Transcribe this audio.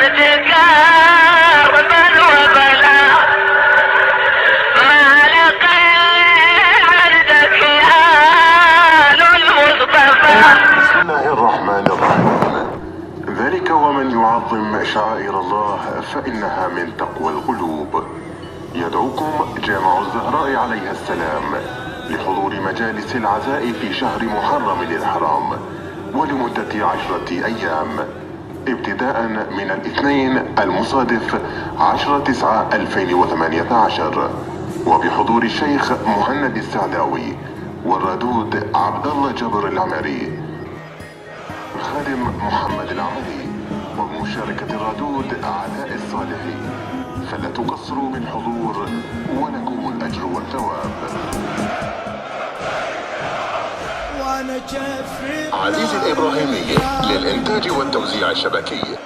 بسم الله الرحمن الرحيم. ذلك ومن يعظم شعائر الله فإنها من تقوى القلوب. يدعوكم جامع الزهراء عليها السلام لحضور مجالس العزاء في شهر محرم الحرام ولمدة 10 أيام ابتداء من الاثنين المصادف 10/9/2018 وبحضور الشيخ مهند السعداوي والردود عبد الله جبر العمري خادم محمد العمري وبمشاركة الردود أعداء الصالحين، فلا تقصروا بالحضور ولكم الأجر والثواب. عزيزي الإبراهيمي للإنتاج والتوزيع الشبكي.